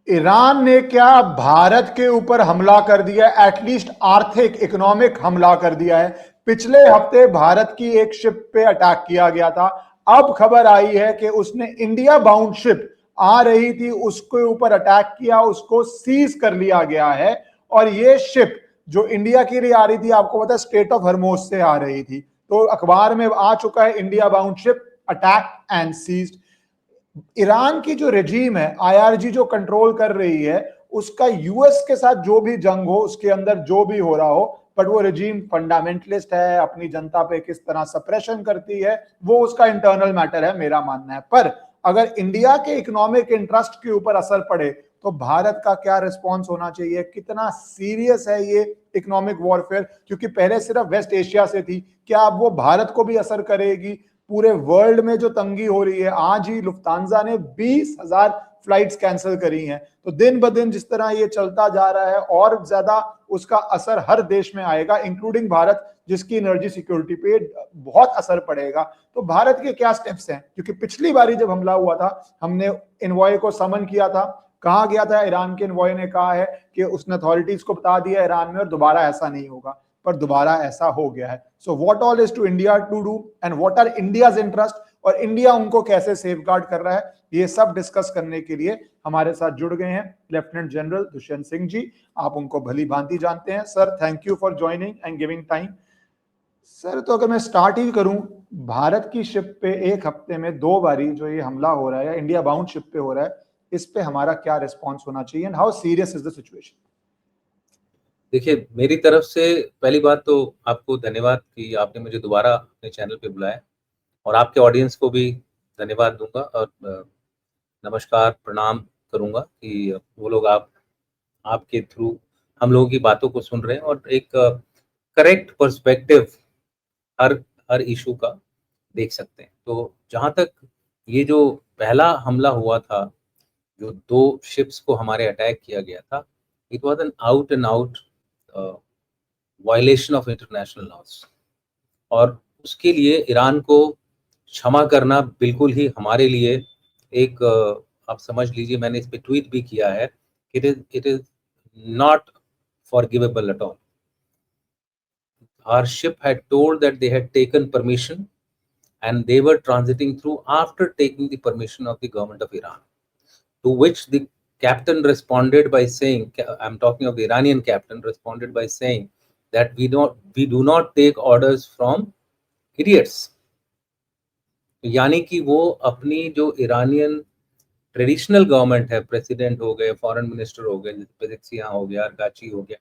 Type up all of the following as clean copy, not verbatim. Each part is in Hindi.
ईरान ने क्या भारत के ऊपर हमला कर दिया, एटलीस्ट आर्थिक इकोनॉमिक हमला कर दिया है। पिछले हफ्ते भारत की एक शिप पे अटैक किया गया था। अब खबर आई है कि उसने इंडिया बाउंड शिप आ रही थी, उसके ऊपर अटैक किया, उसको सीज कर लिया गया है। और ये शिप जो इंडिया के लिए आ रही थी, आपको पता है स्ट्रेट ऑफ हरमोज से आ रही थी। तो अखबार में आ चुका है India bound ship attack and seized. Iran की जो रेजीम है, आईआरजी जो कंट्रोल कर रही है, उसका यूएस के साथ जो भी जंग हो, उसके अंदर जो भी हो रहा हो, बट वो रेजीम फंडामेंटलिस्ट है, अपनी जनता पे किस तरह सप्रेशन करती है वो उसका इंटरनल मैटर है, मेरा मानना है। पर अगर इंडिया के इकोनॉमिक इंटरेस्ट के ऊपर असर पड़े तो भारत का क्या रिस्पॉन्स होना चाहिए, कितना सीरियस है ये इकोनॉमिक वॉरफेयर, क्योंकि पहले सिर्फ वेस्ट एशिया से थी, क्या अब वो भारत को भी असर करेगी। पूरे वर्ल्ड में जो तंगी हो रही है, आज ही लुफ्तांजा ने 20,000 फ्लाइट्स कैंसिल करी हैं। तो दिन ब दिन जिस तरह ये चलता जा रहा है और ज्यादा उसका असर हर देश में आएगा, इंक्लूडिंग भारत, जिसकी एनर्जी सिक्योरिटी पे बहुत असर पड़ेगा। तो भारत के क्या स्टेप्स हैं, क्योंकि पिछली बारी जब हमला हुआ था, हमने इन्वॉय को समन किया था, कहा गया था, ईरान के इन्वॉय ने कहा है कि उसने अथॉरिटीज को बता दिया ईरान में, और दोबारा ऐसा नहीं होगा, पर दोबारा ऐसा हो गया है। So what all is to India to do and what are India's interest, और इंडिया उनको कैसे सेफगार्ड कर रहा है, ये सब डिस्कस करने के लिए हमारे साथ जुड़ गए हैं लेफ्टिनेंट जनरल दुष्यंत सिंह जी। आप उनको भली भांति जानते हैं। Sir, thank you for joining and giving time. Sir, तो अगर मैं स्टार्ट ही करूं, भारत की शिप पे एक हफ्ते में 2 बारी जो ये हमला हो रहा है, इंडिया बाउंड शिप पे हो रहा है, इस पे हमारा क्या रिस्पॉन्स होना चाहिए and how serious is the situation? देखिए, मेरी तरफ से पहली बात तो आपको धन्यवाद कि आपने मुझे दोबारा अपने चैनल पे बुलाया, और आपके ऑडियंस को भी धन्यवाद दूंगा और नमस्कार प्रणाम करूंगा कि वो लोग आपके थ्रू हम लोगों की बातों को सुन रहे हैं और एक करेक्ट पर्सपेक्टिव हर हर इशू का देख सकते हैं। तो जहाँ तक ये जो पहला हमला हुआ था, जो 2 शिप्स को हमारे अटैक किया गया था, it was an out and out violation of international laws, और उसके लिए ईरान को क्षमा करना बिल्कुल ही हमारे लिए एक आप समझ लीजिए, मैंने इस पे ट्वीट भी किया है, it is not forgivable at all. Our ship had told that they had taken permission and they were transiting through after taking the permission of the government of Iran. To which the captain responded by saying, I'm talking of the Iranian captain, responded by saying that we do not take orders from idiots. यानी कि वो अपनी जो ईरानियन ट्रेडिशनल गवर्नमेंट है, प्रेसिडेंट हो गए, फॉरेन मिनिस्टर हो गए, पेजेक्सियां हो गया, अरगाची हो गया,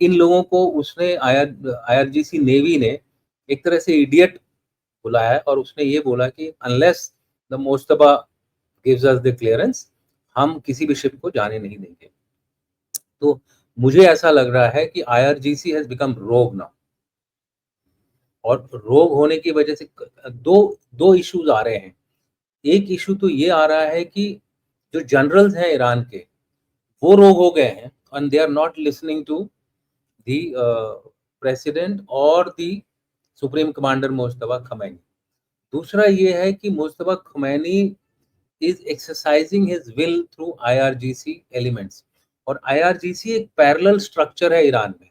इन लोगों को उसने आईआरजीसी नेवी ने एक तरह से इडियट बुलाया है, और उसने ये बोला कि unless the Mojtaba gives us the clearance, हम किसी भी शिप को जाने नहीं देंगे। तो मुझे ऐसा लग रहा है कि आईआरजीसी हैज बिकम रोग नाउ, और रोग होने की वजह से दो दो इश्यूज आ रहे हैं। एक इशू तो ये आ रहा है कि जो जनरल्स हैं ईरान के, वो रोग हो गए हैं and they are not listening to the president और the supreme commander Mustafa Khamenei. दूसरा ये है कि Mustafa Khamenei is exercising his will through IRGC elements, और आईआरजीसी एक पैरेलल स्ट्रक्चर है ईरान में,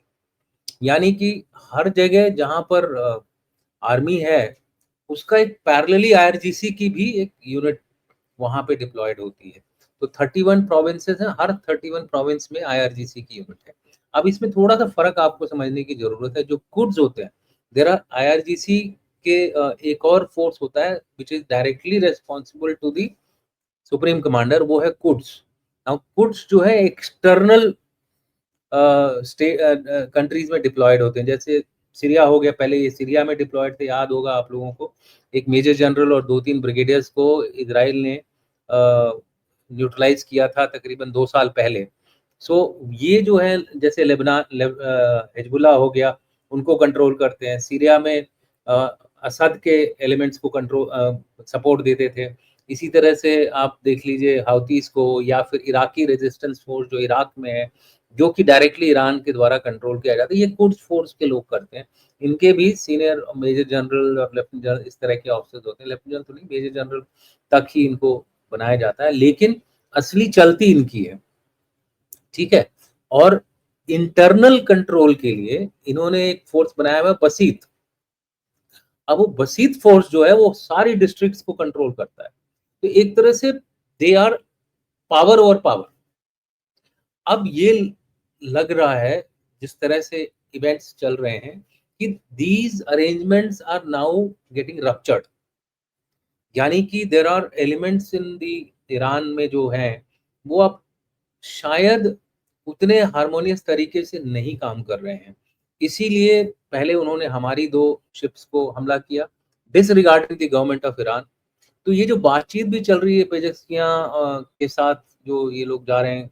यानी कि हर जगह जहां पर आर्मी है, उसका एक पैरेलली आईआरजीसी की भी एक यूनिट वहां पे डिप्लॉयड होती है। तो 31 प्रोविंसेस हैं, हर 31 प्रोविंस में आईआरजीसी की यूनिट है। अब इसमें थोड़ा सा फर्क आपको समझने की जरूरत है। जो कुड्स होते हैं, देयर आर आईआरजीसी के एक और फोर्स होता है which is directly responsible to the supreme commander, वो है कुड्स। नाउ कुड्स जो है एक्सटर्नल कंट्रीज में डिप्लॉयड होते हैं, जैसे सीरिया हो गया, पहले ये सीरिया में डिप्लॉयड थे, याद होगा आप लोगों को। एक मेजर जनरल और 2-3 ब्रिगेडियर्स को इजराइल ने न्यूट्रलाइज किया था तकरीबन 2 साल पहले। सो ये जो है, जैसे लेबनान हिजबुल्लाह हो गया, उनको कंट्रोल करते हैं। सीरिया में असद के एलिमेंट्स को कंट्रोल सपोर्ट देते थे। इसी तरह से आप देख लीजिए हाउतीस को, या फिर इराकी रेजिस्टेंस फोर्स जो इराक में है, जो कि डायरेक्टली ईरान के द्वारा कंट्रोल किया जाता है, ये कुड्स फोर्स के लोग करते हैं। इनके भी सीनियर मेजर जनरल और लेफ्टिनेंट जनरल इस तरह के ऑफिसर्स होते हैं। लेफ्टिनेंट जनरल तो नहीं, मेजर जनरल तक ही इनको बनाया जाता है, लेकिन असली चलती इनकी है। ठीक है। और इंटरनल कंट्रोल के लिए इन्होंने एक फोर्स बनाया हुआ है बसीत। अब वो बसीत फोर्स जो है वो सारी डिस्ट्रिक्ट्स को कंट्रोल करता है। तो एक तरह से they are power over power. अब ये लग रहा है जिस तरह से इवेंट्स चल रहे हैं कि these arrangements are now getting ruptured, यानी कि there are elements in the Iran में जो हैं वो अब शायद उतने हार्मोनियस तरीके से नहीं काम कर रहे हैं। इसीलिए पहले उन्होंने हमारी 2 शिप्स को हमला किया disregarding the government of Iran. तो ये जो बातचीत भी चल रही है पेजेस्कियां के साथ, जो ये लोग जा रहे हैं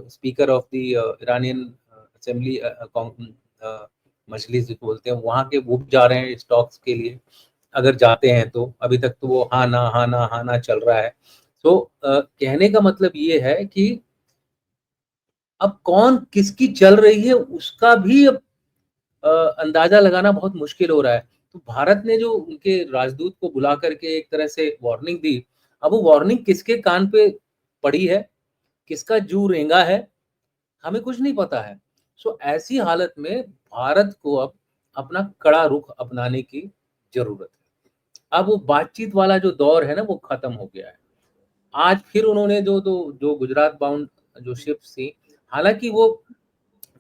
speaker of the Iranian assembly मजलिस जो बोलते हैं वहाँ के, वो भी जा रहे हैं इस टॉक्स के लिए। अगर जाते हैं तो अभी तक तो वो हाँ ना हाँ ना हाँ ना चल रहा है। तो कहने का मतलब ये है कि अब कौन किसकी चल रही है उसका भी अब अंदाजा लगाना बहुत मुश्किल हो रहा है। तो भारत ने जो उनके राजदूत को बुला करके एक तरह से वार्निंग दी, अब वो वार्निंग किसके कान पे पड़ी है, किसका जू रेंगा है, हमें कुछ नहीं पता है। सो ऐसी हालत में भारत को अब अपना कड़ा रुख अपनाने की जरूरत है। अब वो बातचीत वाला जो दौर है ना वो खत्म हो गया है। आज फिर उन्होंने जो गुजरात बाउंड जो शिप्स थी, हालांकि वो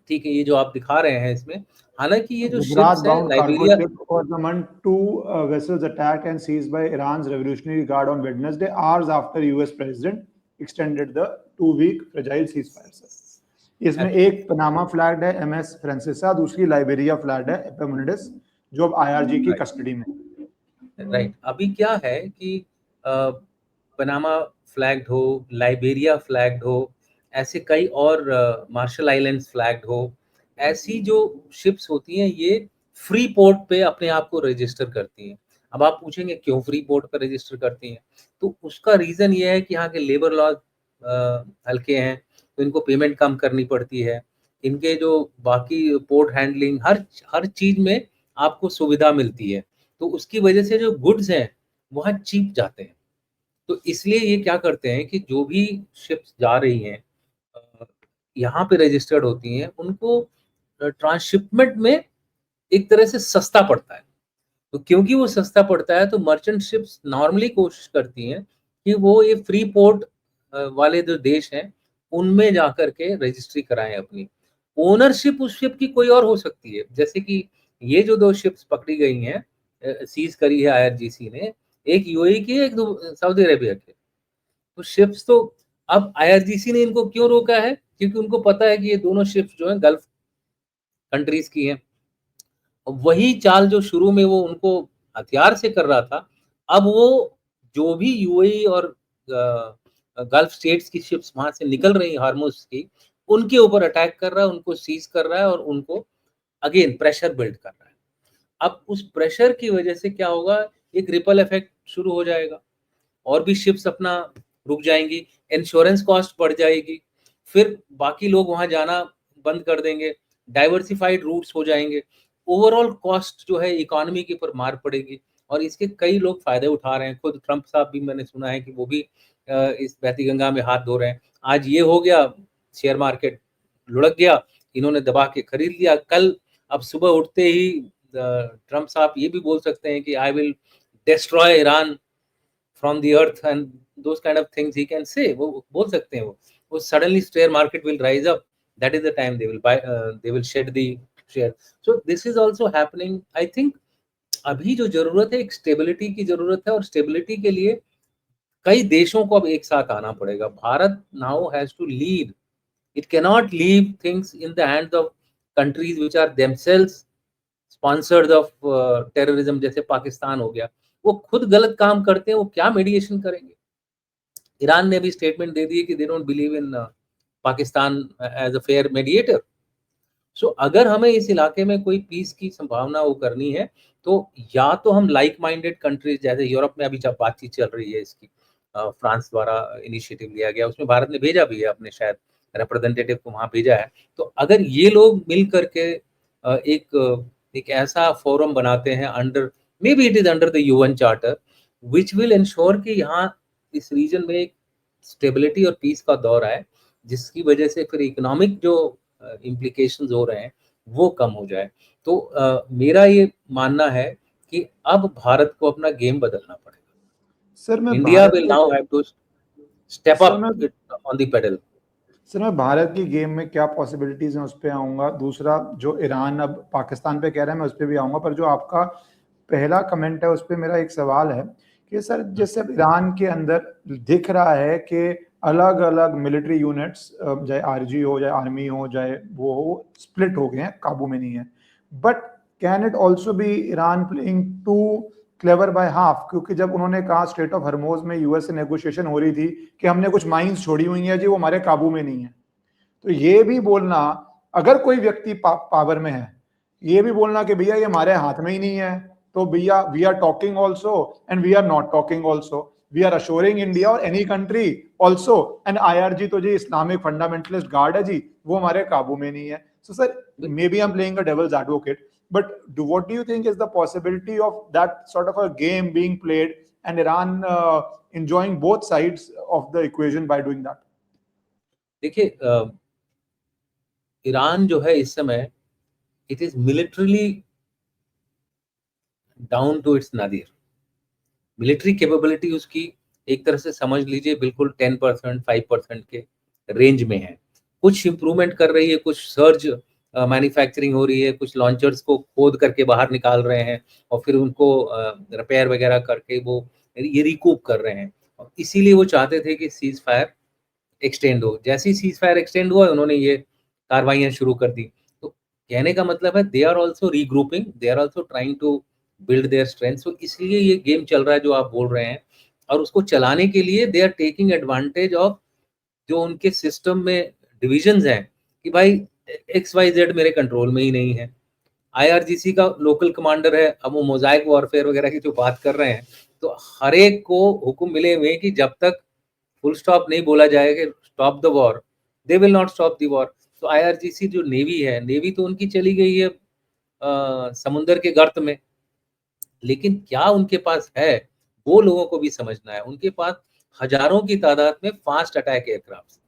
ठीक है, ये जो आप दिखा रहे हैं इसमें, हालांकि ये जो Gujarat शिप्स हैं bound cargo Liberia, ship was among 2 vessels attacked and seized by Iran's Revolutionary Guard on Wednesday, hours after US President extended the 2-week fragile ceasefire. इसमें एक पनामा फ्लैग्ड है MS फ्रांसिसा, दूसरी लाइबेरिया फ्लैग्ड है एपेमोनिडस, जो अब IRG की कस्टडी में। राइट। अभी क्या है कि पनामा फ्लैग्ड हो, लाइबेरिया फ्लैग्ड हो, ऐसे कई और मार्शल आइलैंड्स फ्लैग्ड हो, ऐसी जो शिप्स होती हैं ये फ्री पोर्ट पे अपने आप को रजिस्टर करती हैं। अब आप पूछेंगे क्यों फ्री पोर्ट पर रजिस्टर करती हैं, तो उसका रीज़न ये है कि यहाँ के लेबर लॉ हल्के हैं, तो इनको पेमेंट कम करनी पड़ती है। इनके जो बाकी पोर्ट हैंडलिंग हर चीज़ में आपको सुविधा मिलती है, तो उसकी वजह से जो गुड्स हैं वहाँ चीप जाते हैं। तो इसलिए ये क्या करते हैं कि जो भी शिप्स जा रही हैं यहाँ पे रजिस्टर्ड होती हैं, उनको ट्रांसशिपमेंट में एक तरह से सस्ता पड़ता है। तो क्योंकि वो सस्ता पड़ता है तो मर्चेंट शिप्स नॉर्मली कोशिश करती हैं कि वो ये फ्री पोर्ट वाले जो देश हैं उनमें जाकर के रजिस्ट्री कराएं अपनी। ओनरशिप उस शिप की कोई और हो सकती है, जैसे कि ये जो 2 शिप्स पकड़ी गई हैं, सीज करी है आईआरजीसी ने, एक यूएई की है, एक सऊदी अरेबिया की। तो शिप्स तो अब आईआरजीसी ने इनको क्यों रोका है, क्योंकि उनको पता है कि ये दोनों शिप्स जो हैं गल्फ कंट्रीज की हैं। वही चाल जो शुरू में वो उनको हथियार से कर रहा था, अब वो जो भी यूएई और गल्फ स्टेट्स की शिप्स वहां से निकल रही हार्मुज की, उनके ऊपर अटैक कर रहा है, उनको सीज कर रहा है और उनको अगेन प्रेशर बिल्ड कर रहा है। अब उस प्रेशर की वजह से क्या होगा, एक रिपल इफेक्ट शुरू हो जाएगा, और भी शिप्स अपना रुक जाएंगी, इंश्योरेंस कॉस्ट बढ़ जाएगी, फिर बाकी लोग वहां जाना बंद कर देंगे, डाइवर्सिफाइड रूट्स हो जाएंगे, ओवरऑल कॉस्ट जो है इकोनॉमी के ऊपर मार पड़ेगी, और इसके कई लोग फायदे उठा रहे हैं। खुद ट्रंप साहब भी मैंने सुना है कि वो भी इस बहती गंगा में हाथ धो रहे हैं। आज ये हो गया, शेयर मार्केट लुढ़क गया, इन्होंने दबा के खरीद लिया, कल अब सुबह उठते ही ट्रंप साहब ये भी बोल सकते हैं कि I will destroy Iran from the earth and those kind of things he can say, वो बोल सकते हैं। वो suddenly share market will rise up, that is the time they will buy, they will shed the share, so this is also happening I think। अभी जो जरूरत है एक स्टेबिलिटी की जरूरत है, और स्टेबिलिटी के लिए कई देशों को अब एक साथ आना पड़ेगा। Bharat now has to lead, it cannot leave things in the hands of countries which are themselves sponsored of terrorism, जैसे पाकिस्तान हो गया। वो खुद गलत काम करते हैं, वो क्या मेडिएशन करेंगे। ईरान ने भी स्टेटमेंट दे दी है कि they don't believe in Pakistan as a fair mediator. So अगर हमें इस इलाके में कोई पीस की संभावना वो करनी है, तो या तो हम लाइक माइंडेड कंट्रीज, जैसे यूरोप में अभी जब बातचीत चल रही है इसकी, फ्रांस द्वारा इनिशिएटिव लिया गया, उसमें भारत ने भेजा भी है अपने शायद रिप्रेजेंटेटिव को वहां भेजा है। तो अगर ये लोग मिल करके एक ऐसा फोरम बनाते हैं under, may be it is under the UN charter, which will ensure कि यहाँ इस रीजन में एक स्टेबिलिटी और पीस का दौर आए, जिसकी वजह से फिर इकोनॉमिक जो इम्प्लीकेशंस हो रहे हैं वो कम हो जाए। तो मेरा ये मानना है कि अब भारत को अपना गेम बदलना पड़ेगा। सर मैं इंडिया भारत विल के now have to step sir up मैं it on the pedal. Sir मैं भारत की गेम में क्या पॉसिबिलिटीज हैं उस पर आऊँगा। दूसरा, जो ईरान अब पाकिस्तान पे कह रहा है, मैं उस पर भी आऊँगा। पर जो आपका पहला कमेंट है उस पर मेरा एक सवाल है कि सर जैसे अब ईरान के अंदर दिख रहा है कि अलग अलग मिलिट्री यूनिट्स, चाहे आरजी हो, चाहे आर्मी हो, चाहे वो हो, स्प्लिट हो गए हैं, काबू में नहीं है। But can it also be Iran playing too clever by half? क्योंकि जब उन्होंने कहा स्ट्रेट ऑफ हरमोज में यूएस से नेगोशिएशन हो रही थी कि हमने कुछ माइंस छोड़ी हुई हैं जी, वो हमारे काबू में नहीं है, तो ये भी बोलना, अगर कोई व्यक्ति पावर में है, ये भी बोलना कि भैया ये हमारे हाथ में ही नहीं है, तो भैया we are talking also and we are not talking also, we are assuring India और any country also, and IRG तो जी इस्लामिक फंडामेंटलिस्ट गार्ड है जी, वो हमारे काबू में नहीं है। So sir, may be I am playing a devil's advocate, but what do you think is the possibility of that sort of a game being played and Iran enjoying both sides of the equation by doing that? देखिए, ईरान जो है इस समय it is militarily down to its nadir. Military capability उसकी एक तरह से समझ लीजिए बिल्कुल 10% 5% के रेंज में है। कुछ इंप्रूवमेंट कर रही है, कुछ सर्ज मैन्युफैक्चरिंग हो रही है, कुछ लॉन्चर्स को खोद करके बाहर निकाल रहे हैं और फिर उनको रिपेयर वगैरह करके वो ये रिकूप कर रहे हैं। और इसीलिए वो चाहते थे कि सीज फायर एक्सटेंड हो। जैसे ही सीज फायर एक्सटेंड हुआ उन्होंने ये कार्रवाइयाँ शुरू कर दी। तो कहने का मतलब है they are also regrouping, they are also trying to build their strength. तो इसलिए ये गेम चल रहा है जो आप बोल रहे हैं, और उसको चलाने के लिए they are taking advantage of जो उनके सिस्टम में डिविजन्स हैं कि भाई एक्स वाई जेड मेरे कंट्रोल में ही नहीं है। आईआरजीसी का लोकल कमांडर है, अब वो मोजाइक वॉरफेयर वगैरह की जो बात कर रहे हैं, तो हर एक को हुक्म मिले हुए हैं कि जब तक फुल स्टॉप नहीं बोला जाएगा stop the war, they will not stop the war. तो आईआरजीसी जो नेवी है, नेवी तो उनकी चली गई है समुंदर के गर्त में, लेकिन क्या उनके पास है वो लोगों को भी समझना है। उनके पास हजारों की तादाद में fast attack aircraft,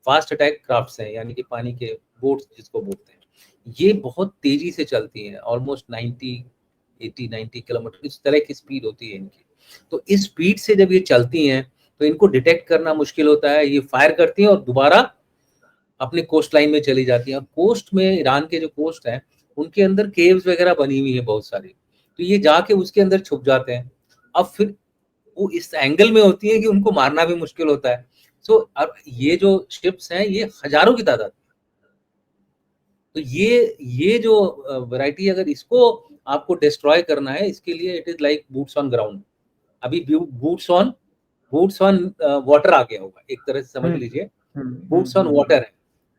fast attack crafts हैं, यानी कि पानी के बोट्स जिसको बोलते हैं। ये बहुत तेजी से चलती हैं, ऑलमोस्ट 90 किलोमीटर इस तरह की स्पीड होती है इनकी। तो इस स्पीड से जब ये चलती हैं तो इनको डिटेक्ट करना मुश्किल होता है। ये फायर करती हैं और दोबारा अपने कोस्ट लाइन में चली जाती हैं। कोस्ट में, ईरान के जो कोस्ट हैं उनके अंदर केव्स वगैरह बनी हुई है बहुत सारी, तो ये जाके उसके अंदर छुप जाते हैं। अब फिर वो इस एंगल में होती है कि उनको मारना भी मुश्किल होता है। सो अब ये जो शिप्स हैं ये हजारों की तादाद, तो ये जो वैरायटी, अगर इसको आपको डिस्ट्रॉय करना है, इसके लिए it is like boots on ground. अभी बूट्स ऑन वाटर आ गया होगा, एक तरह से समझ लीजिए बूट्स ऑन वाटर है।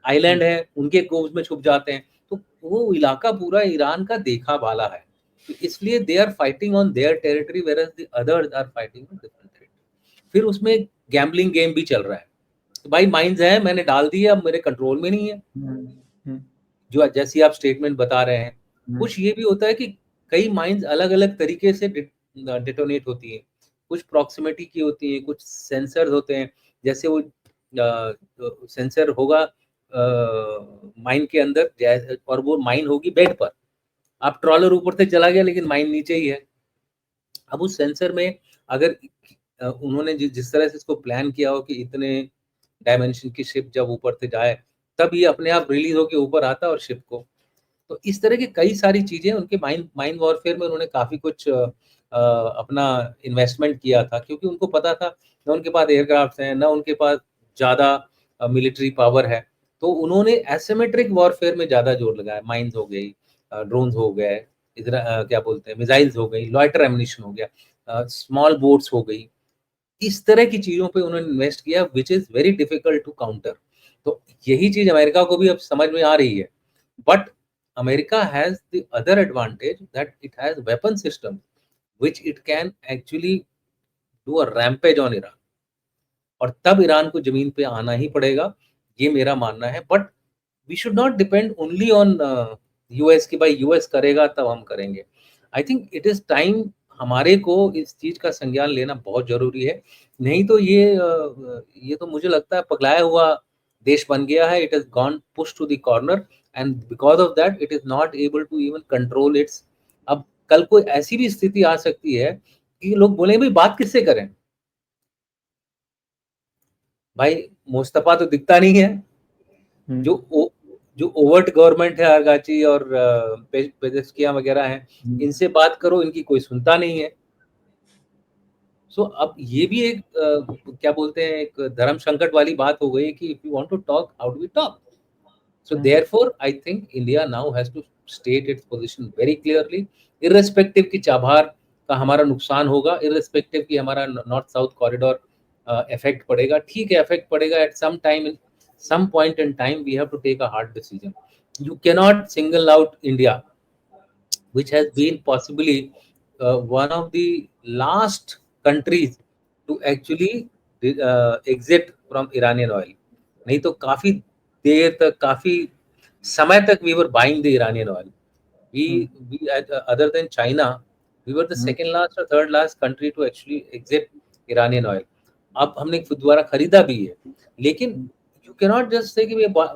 आइलैंड है, उनके कोव्स में छुप जाते हैं, तो वो इलाका पूरा ईरान का देखा भाला है। तो इसलिए they are fighting on their territory whereas the others are fighting on different territory. फिर उसमें गैम्बलिंग गेम भी चल रहा है। तो भाई माइंस है, मैंने डाल दिए, अब मेरे कंट्रोल में नहीं है। जो जैसी आप स्टेटमेंट बता रहे हैं, कुछ ये भी होता है कि कई माइंस अलग अलग तरीके से डिटोनेट होती हैं। कुछ प्रॉक्सिमिटी की होती हैं, कुछ सेंसर होते हैं। जैसे वो सेंसर होगा माइन के अंदर, और वो माइन होगी बेड पर। आप ट्रॉलर ऊपर से चला गया लेकिन माइन नीचे ही है। अब उस सेंसर में अगर उन्होंने जिस तरह से इसको प्लान किया हो कि इतने डायमेंशन की शिप जब ऊपर से जाए तब ये अपने आप रिलीज होकर ऊपर आता है और शिप को। तो इस तरह की कई सारी चीजें उनके माइन वॉरफेयर में उन्होंने काफी कुछ अपना इन्वेस्टमेंट किया था, क्योंकि उनको पता था न उनके पास एयरक्राफ्ट हैं, न उनके पास ज्यादा मिलिट्री पावर है। तो उन्होंने एसिमेट्रिक वॉरफेयर में ज्यादा जोर लगाया। माइंस हो गई, ड्रोन्स हो गए, इधर क्या बोलते हैं, मिसाइल्स हो गई, लॉयटर एम्यूनिशन हो गया, स्मॉल बोट्स हो गई। इस तरह की चीजों पे उन्होंने इन्वेस्ट किया which is very difficult to counter. तो यही चीज अमेरिका को भी अब समझ में आ रही है। But America has the other advantage that it has weapon system which it can actually do a rampage on Iran, और तब ईरान को जमीन पे आना ही पड़ेगा, ये मेरा मानना है। But we should not depend only on US कि भाई यूएस करेगा तब हम करेंगे। I think it is time हमारे को इस चीज का संज्ञान लेना बहुत जरूरी है। नहीं तो ये तो मुझे लगता है पगलाया हुआ देश बन गया है, it has gone pushed to the corner and because of that it is not able to even control its. अब कल कोई ऐसी भी स्थिति आ सकती है कि लोग बोले भाई बात किससे करें, भाई मुस्तफा तो दिखता नहीं है, जो ओवर्ट गवर्नमेंट है आरगाची और पेजेस्किया वगैरह हैं, इनसे बात करो, इनकी कोई सुनता नहीं है. सो अब ये भी एक क्या बोलते हैं, एक धर्म संकट वाली बात हो गई कि if you want to talk, how do we talk? So therefore I think India now has to state its position very clearly, irrespective की चाबहार का हमारा नुकसान होगा, इररिस्पेक्टिव की हमारा नॉर्थ साउथ कॉरिडोर इफेक्ट पड़ेगा. ठीक है, इफेक्ट पड़ेगा at some time, some point in time we have to take a hard decision. You cannot single out India, which has been possibly one of the last countries to actually exit from Iranian oil. नहीं तो काफी देर तक, काफी समय तक we were buying the Iranian oil. We other than China, we were the second last or third last country to actually exit Iranian oil. अब हमने दोबारा खरीदा भी है, लेकिन you cannot just say कि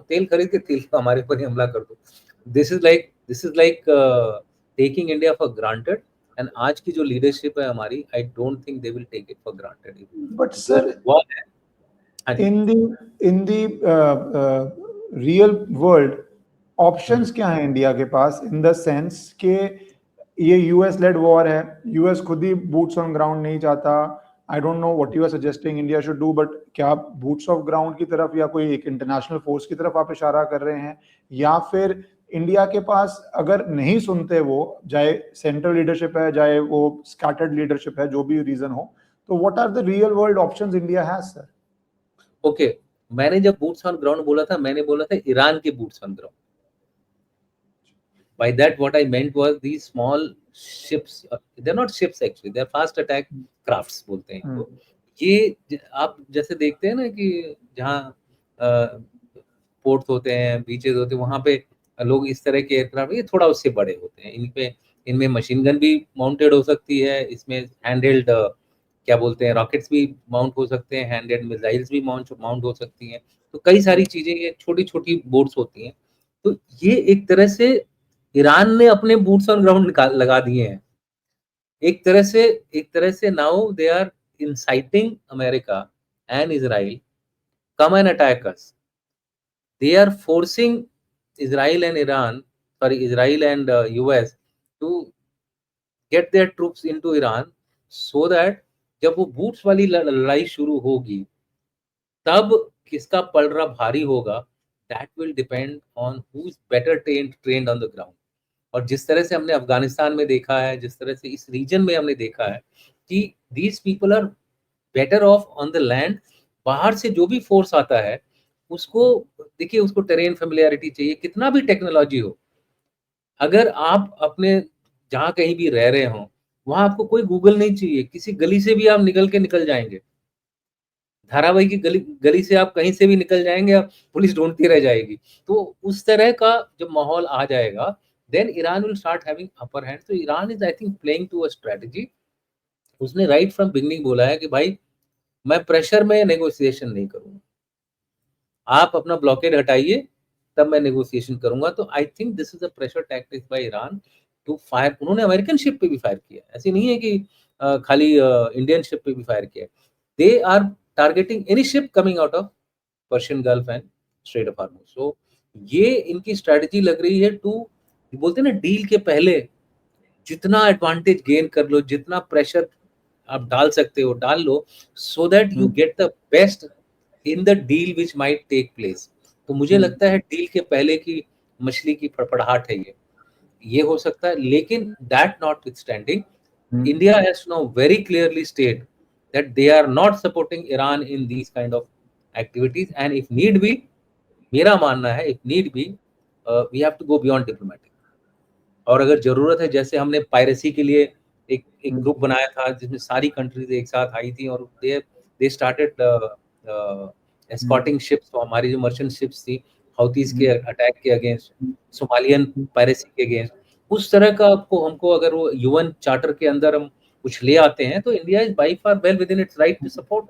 तेल खरीद के तेल हमारे पर ही हमला कर दो. This is like taking India for granted. And आज की जो लीडरशिप है हमारी, I don't think they will take it for granted. But sir, in the real world, options क्या हैं इंडिया के पास, in the sense कि ये US led war है, US खुद ही boots on ground नहीं चाहता. I don't know what you are suggesting India should do, but क्या आप boots of ground की तरफ या कोई एक international force की तरफ आप इशारा कर रहे हैं, या फिर इंडिया के पास अगर नहीं सुनते वो, चाहे सेंट्रल लीडरशिप है, चाहे वो स्कैटर्ड लीडरशिप है, जो भी रीजन हो, तो what are the real world options India has sir? Okay, मैंने जब बूट्स ऑन ग्राउंड बोला था, मैंने बोला था ईरान के boots on ground. By that what I meant was these small ships, they're not ships actually, they're fast attack crafts बोलते हैं. तो ये आप जैसे देखते हैं ना कि जहाँ पोर्ट्स होते हैं, बीचेस होते हैं, वहां पे लोग इस तरह के एयरक्राफ्ट, ये थोड़ा उससे बड़े होते हैं. इनमें मशीन गन भी माउंटेड हो सकती है, इसमें हैंडहेल्ड क्या बोलते हैं रॉकेट्स भी माउंट हो सकते हैं, हैंडहेल्ड मिसाइल्स भी माउंट हो सकती हैं. तो कई सारी चीजें, ये छोटी छोटी बोट्स होती हैं. तो ये एक तरह से ईरान ने अपने बूट्स ऑन ग्राउंड लगा दिए हैं. एक तरह से now they are inciting America and Israel, come and attack us. They are forcing Israel and Iran, sorry, Israel and US to get their troops into Iran, so that जब वो बूट्स वाली लड़ाई शुरू होगी, तब किसका पलड़ा भारी होगा, that will depend on who is better trained on the ground. और जिस तरह से हमने अफगानिस्तान में देखा है, जिस तरह से इस रीजन में हमने देखा है कि these people are better off on the land. बाहर से जो भी फोर्स आता है, उसको देखिए, उसको टेरेन फेमिलियरिटी चाहिए, कितना भी टेक्नोलॉजी हो. अगर आप अपने जहां कहीं भी रह रहे हो, वहां आपको कोई गूगल नहीं चाहिए, किसी गली से भी आप निकल जाएंगे, धारावाही की गली से आप कहीं से भी निकल जाएंगे, आप पुलिस ढूंढती रह जाएगी. तो उस तरह का जब माहौल आ जाएगा, then Iran will start having upper hand. तो Iran is I think playing to a strategy. उसने राइट फ्रॉम बिगनिंग बोला है कि भाई मैं प्रेशर में नेगोशिएशन नहीं करूंगा, आप अपना ब्लॉकेड हटाइए, तब मैं नेगोशिएशन करूंगा. तो I think this is a pressure tactics by Iran to fire. उन्होंने अमेरिकन शिप पे भी फायर किया, ऐसे नहीं है कि खाली इंडियन शिप पे भी फायर किया. They are targeting any ship coming out of Persian Gulf and Strait of Hormuz. So ये इनकी स्ट्रेटजी लग रही है टू, बोलते हैं ना, डील के पहले जितना एडवांटेज गेन कर लो, जितना प्रेशर आप डाल सकते हो डाल लो, so that you get the best in the deal which might take place. तो मुझे लगता है डील के पहले की मछली की फड़फड़ाहट है ये हो सकता है. लेकिन that notwithstanding, India has now very clearly state that they are not supporting Iran in these kind of activities. And if need be, मेरा मानना है, if need be we have to go beyond diplomatic. और अगर जरूरत है, जैसे हमने पायरेसी के लिए एक ग्रुप बनाया था जिसमें सारी कंट्रीज एक साथ आई थी, और दे स्टार्टेड एस्कॉर्टिंग शिप्स. तो हमारी जो मर्चेंट शिप्स थी, हौतीज के अटैक के अगेंस्ट, सोमालियन पायरेसी के अगेंस्ट, उस तरह का हमको अगर वो यूएन चार्टर के अंदर हम कुछ ले आते हैं, तो India is by far well within its right to support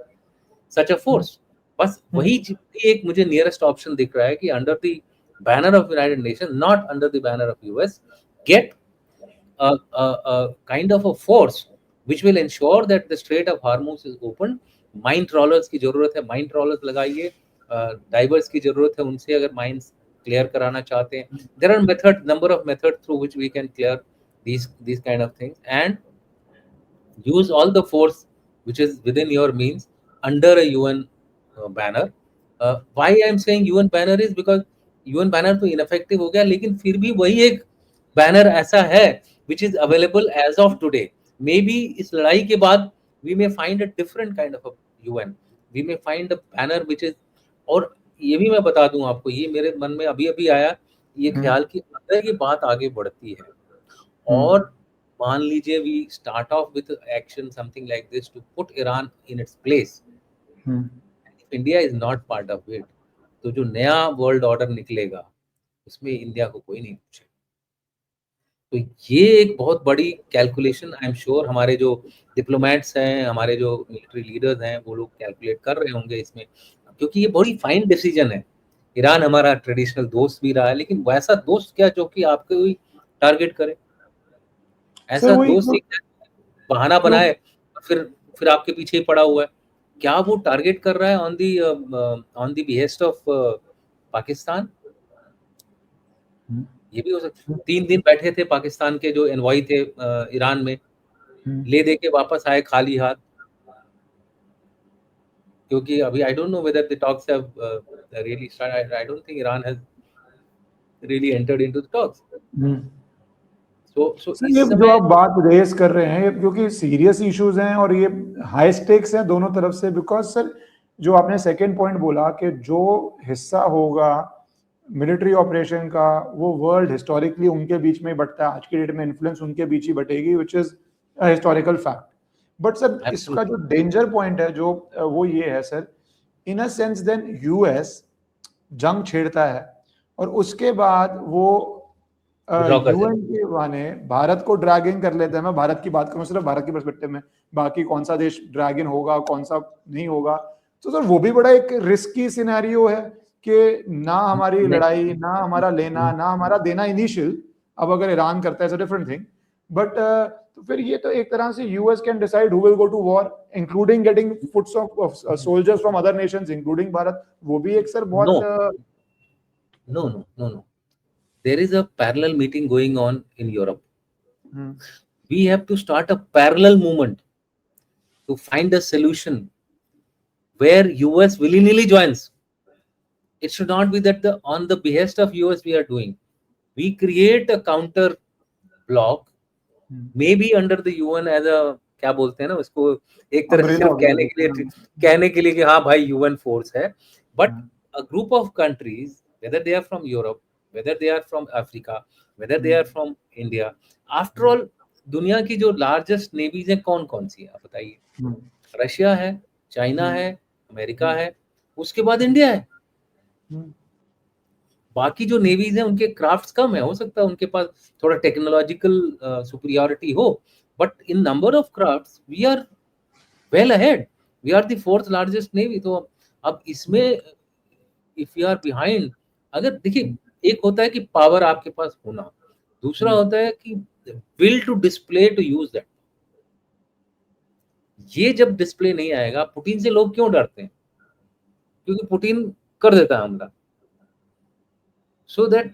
such a force. बस वही एक मुझे नियरेस्ट ऑप्शन दिख रहा है कि under the banner of United Nation, not under the banner of US, get a kind of a force which will ensure that the Strait of Hormuz is open. Mine trollers की जरूरत है, माइन ट्रॉलर्स लगाइए, डाइवर्स की जरूरत है, उनसे अगर माइंस क्लियर कराना चाहते हैं, there are method, number of method through which we can clear these kind of things, and use all the force which is within your means under a UN banner. Why I am saying UN banner is because UN banner तो ineffective हो गया, लेकिन फिर भी वही एक बैनर ऐसा है which is available as of today. Maybe इस लड़ाई के बाद we may find a different kind of a UN. We may find a banner which is, और ये भी मैं बता दूं आपको, ये मेरे मन में अभी अभी आया ये ख्याल कि अगर ये बात आगे बढ़ती है और मान लीजिए we start off with action something like this to put Iran in its place, if India is not part of it, तो जो नया वर्ल्ड ऑर्डर निकलेगा उसमें इंडिया को कोई नहीं पूछे. तो ये एक बहुत बड़ी कैलकुलेशन आई एम श्योर हमारे जो डिप्लोमेट्स हैं, हमारे जो मिलिट्री लीडर्स हैं, वो लोग कैलकुलेट कर रहे होंगे इसमें, क्योंकि ये बड़ी फाइन डिसीजन है. ईरान हमारा ट्रेडिशनल दोस्त भी रहा है, लेकिन वैसा दोस्त क्या जो कि आपको ही टारगेट करे, ऐसा दोस्त ही बहाना बनाए फिर आपके पीछे ही पड़ा हुआ है. क्या वो टारगेट कर रहा है on the behest of Pakistan? ये भी हो सकता है. 3 दिन बैठे थे पाकिस्तान के जो एनवॉय थे ईरान में, ले दे के वापस आए खाली हाथ, क्योंकि अभी I don't know whether the talks have really started. I don't think Iran has really entered into the talks. So ये जो आप बात रेज कर रहे हैं, क्योंकि सीरियस इश्यूज हैं और ये हाई स्टेक्स हैं दोनों तरफ से. बिकॉज सर जो आपने सेकंड पॉइंट बोला कि जो हिस्सा होगा मिलिट्री ऑपरेशन का वो वर्ल्ड हिस्टोरिकली उनके बीच में बटता है, आज की डेट में इन्फ्लुएंस उनके बीच ही बटेगी, which is a historical fact. But sir इसका जो डेंजर पॉइंट है जो वो ये है sir, in a sense then US जंग छेड़ता है और उसके बाद वो यूएन के बहाने भारत को ड्रैगिंग कर लेते हैं. मैं भारत की बात करूं, सिर्फ भारत की पर्सपेक्टिव में, बाकी कौन सा देश ड्रैगिंग होगा कौन सा नहीं होगा. तो सर वो भी बड़ा एक रिस्की सिनेरियो है कि ना हमारी लड़ाई, ना हमारा लेना, ना हमारा देना इनिशियल. अब अगर ईरान करता है डिफरेंट थिंग, बट तो फिर ये तो एक तरह से US can decide who will go to war, including getting foots of soldiers from other nations including Bharat. वो भी एक सर बहुत no. There is a parallel meeting going on in Europe. We have to start a parallel movement to find a solution where US willy-nilly joins. It should not be that on the behest of US we are doing. We create a counter block, maybe under the UN as a, क्या बोलते हैं ना उसको, एक तरह से कहने के लिए कि हाँ भाई UN फोर्स है, but a group of countries, whether they are from Europe, whether they are from Africa, whether they are from India, after all दुनिया की जो लार्जेस्ट नेवीज हैं कौन कौन सी है आप बताइए? रशिया है, चाइना है, अमेरिका है, उसके बाद इंडिया है. बाकी जो नेवीज हैं उनके क्राफ्ट्स कम है, हो सकता है उनके पास थोड़ा टेक्नोलॉजिकल सुपीरियरिटी हो, but in number of crafts we are well ahead. We are the 4th largest navy. तो अब इसमें इफ यू आर बिहाइंड, अगर देखिए एक होता है कि पावर आपके पास होना, दूसरा होता है कि will to display to use that. ये जब डिस्प्ले नहीं आएगा, पुतिन से लोग क्यों डरते हैं? क्योंकि पुतिन कर देता है हमला. So that,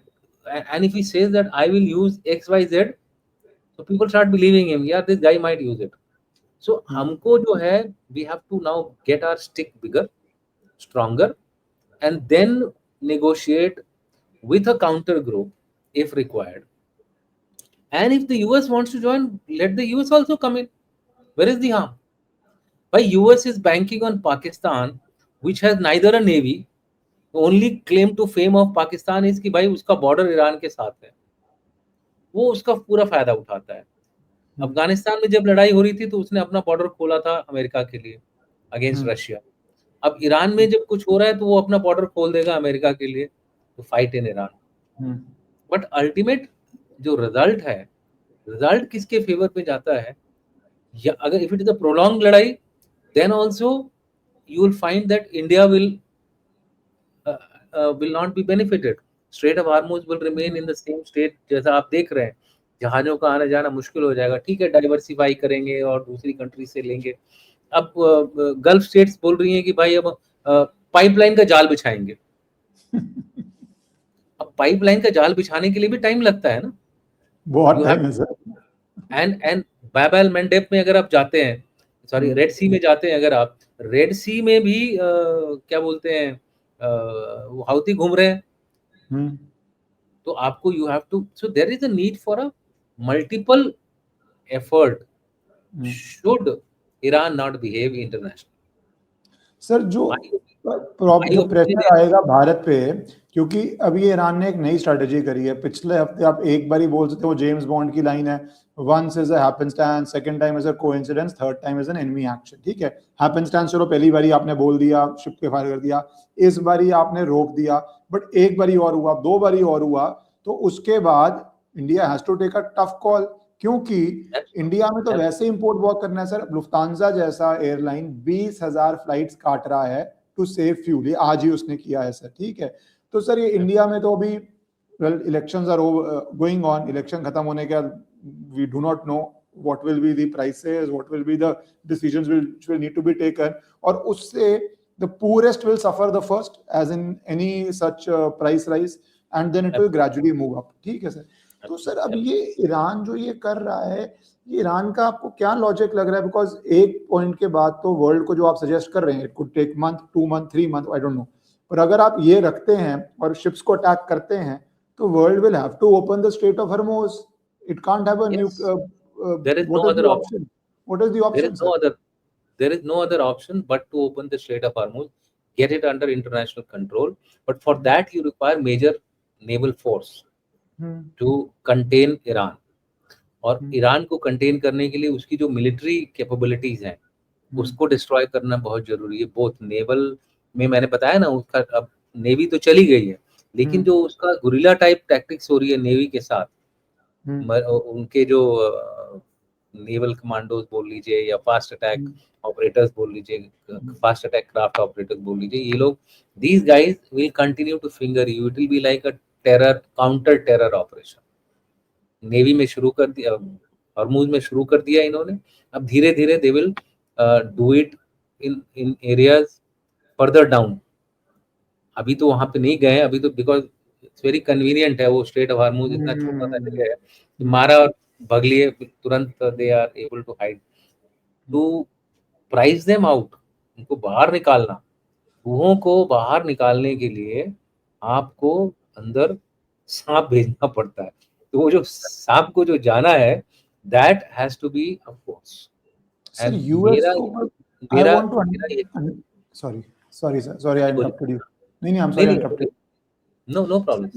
and if he says that I will use XYZ, so people start believing him. Yeah, this guy might use it. So हमको जो है, we have to now get our stick bigger, stronger, and then negotiate with a counter group if required. And if the US wants to join, let the US also come in. Where is the harm? Why US is banking on Pakistan, which has neither a navy. Only claim to fame of Pakistan is कि भाई उसका बॉर्डर ईरान के साथ है, वो उसका पूरा फायदा उठाता है. अफगानिस्तान में जब लड़ाई हो रही थी तो उसने अपना बॉर्डर खोला था अमेरिका के लिए अगेंस्ट रशिया. अब ईरान में जब कुछ हो रहा है तो वो अपना बॉर्डर खोल देगा अमेरिका के लिए to fight in Iran. But ultimate जो रिजल्ट है, रिजल्ट किसके फेवर में जाता है? या अगर if it is a prolong लड़ाई, then also you will find that India will not be benefited. Strait of Hormuz will remain in the same state जैसा आप देख रहे हैं, जहाजों का आना जाना मुश्किल हो जाएगा। ठीक है, डाइवर्सिफाई करेंगे और दूसरी कंट्री से लेंगे। अब गल्फ स्टेट्स बोल रही हैं कि भाई अब पाइपलाइन का जाल बिछाएंगे। अब पाइपलाइन का जाल बिछाने के लिए भी टाइम लगता है ना, बहुत टाइम है सर। एंड बाब एल मंडेब में अगर आप जाते हैं, सॉरी रेड सी में जाते हैं, अगर आप रेड सी में भी क्या बोलते हैं वो हाउती घूम रहे हैं, तो आपको you have to, so there is a need for a multiple effort should Iran not behave international. Sir जो प्रेशर आएगा भारत पे, क्योंकि अभी ईरान ने एक नई स्ट्रेटेजी करी है। पिछले हफ्ते आप एक बार ही बोल सकते हो, जेम्स बॉन्ड की लाइन है, once is a happenstance, second time is a coincidence, third time is an enemy action. ठीक है, हैपेंस्टांस चलो पहली बारी आपने बोल दिया, शिप के फायर कर दिया, इस बारी आपने रोक दिया, बट एक बारी और हुआ, दो बारी और हुआ, तो उसके बाद India has to take a tough call, क्योंकि इंडिया में तो वैसे इंपोर्ट बहुत करना है सर। लुफ्तांजा जैसा एयरलाइन 20,000 फ्लाइट्स काट रहा है टू सेव फ्यूल, ये आज ही उसने किया है सर। ठीक है, तो सर ये इंडिया में तो अभी well elections are going on, election खत्म होने के बाद we do not know what will be the prices, what will be the decisions which will need to be taken, और उससे the poorest will suffer the first as in any such price rise, and then it will gradually move up। ठीक है सर। तो सर अब ये ईरान जो ये कर रहा है, ये ईरान का आपको क्या लॉजिक लग रहा है? बिकॉज एक पॉइंट के बाद तो वर्ल्ड को जो आप सजेस्ट कर रहे हैं, it could take month, 2 month, 3 month, I don't know, पर अगर आप ये रखते हैं और शिप्स को अटैक करते हैं, तो world will have to open the strait of Hormuz. It can't have a new there is no other option. What is the option, sir? There is no other option but to open the Strait of Hormuz, get it under international control, but for that you require major naval force to contain Iran, और ईरान को कंटेन करने के लिए उसकी जो मिलिट्री कैपेबिलिटीज हैं उसको डिस्ट्रॉय करना बहुत जरूरी है। बोथ नेवल में मैंने बताया ना, उसका अब नेवी तो चली गई है, लेकिन जो उसका गुरिल्ला टाइप टैक्टिक्स हो रही है नेवी के साथ, उनके जो नेवल कमांडोज बोल लीजिए या फास्ट अटैक ऑपरेटर्स बोल लीजिए, फास्ट अटैक क्राफ्ट ऑपरेटर्स बोल लीजिए, ये लोग, these guys will continue to finger you, it will be like a terror, counter terror operation। Navy में शुरू कर दिया, हॉर्मुज में शुरू कर दिया इन्होंने, अब धीरे धीरे they will do it in areas further down. अभी तो वहां पे नहीं गए, अभी तो बिकॉज इट्स वेरी कन्वीनियंट है, वो स्ट्रेट ऑफ हॉर्मुज इतना छोटा सा जगह है, मारा और भाग लिए तुरंत, they are able to hide. To prise them out, उनको बाहर निकालना, चूहों को बाहर निकालने के लिए आपको अंदर सांप भेजना पड़ता है, तो वो जो सांप को जो जाना है, that has to be a force. Sir US को I want to, sorry sir, I interrupted you. नहीं I am sorry, interrupted. No problem.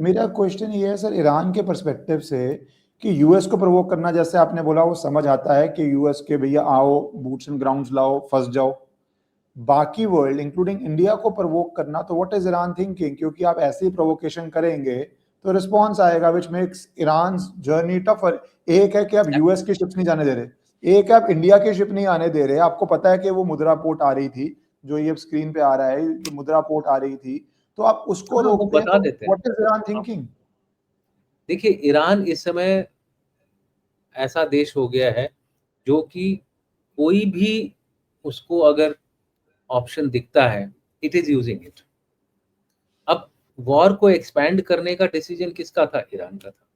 मेरा क्वेश्चन ये है सर, ईरान के पर्सपेक्टिव से, कि यूएस को प्रोवोक करना, जैसे आपने बोला वो समझ आता है कि यूएस के भैया आओ, बूट्स एंड ग्राउंड्स लाओ, फंस जाओ, बाकी वर्ल्ड इंक्लूडिंग इंडिया को प्रोवोक करना, तो व्हाट इज ईरान थिंकिंग? क्योंकि आप ऐसे ही प्रोवोकेशन करेंगे तो रिस्पॉन्स आएगा which makes Iran journey tougher. एक है कि आप यूएस की शिप्स नहीं जाने दे रहे, एक है आप इंडिया की शिप नहीं आने दे रहे। आपको पता है कि वो मुद्रा पोर्ट आ रही थी, जो ये स्क्रीन पे आ रहा है, जो मुद्रा पोर्ट आ रही थी, तो आप उसको रोकते हैं, तो व्हाट इज ईरान थिंकिंग? देखिए, ईरान इस समय ऐसा देश हो गया है जो कि कोई भी उसको अगर ऑप्शन दिखता है, इट इज यूजिंग इट। अब वॉर को एक्सपैंड करने का डिसीजन किसका था? ईरान का था,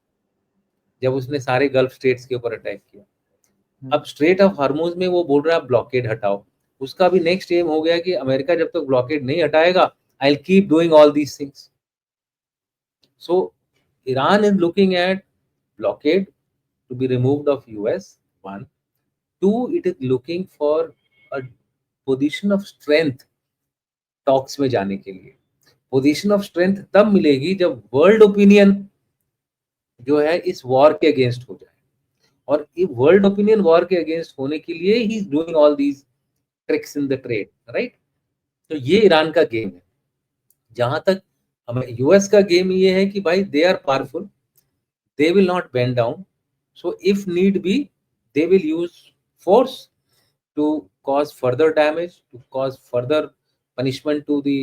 जब उसने सारे गल्फ स्टेट्स के ऊपर अटैक किया। अब स्ट्रेट ऑफ हॉर्मुज में वो बोल रहा है ब्लॉकेड हटाओ, उसका भी नेक्स्ट एम हो गया कि अमेरिका जब तक ब्लॉकेड नहीं हटाएगा, I will keep doing all these things. So Iran is looking at blockade to be removed of US, 1. 2, it is looking for a position of strength talks में जाने के लिए। पोजीशन ऑफ स्ट्रेंथ तब मिलेगी जब वर्ल्ड ओपिनियन जो है इस वॉर के अगेंस्ट हो जाए, और ये वर्ल्ड ओपिनियन वॉर के अगेंस्ट होने के लिए he is doing all these tricks in the trade, right? तो ये ईरान का गेम है। जहां तक हमें यूएस का गेम ये है कि भाई they are powerful, they will not bend down, so if need be they will use force to cause further damage, to cause further punishment to the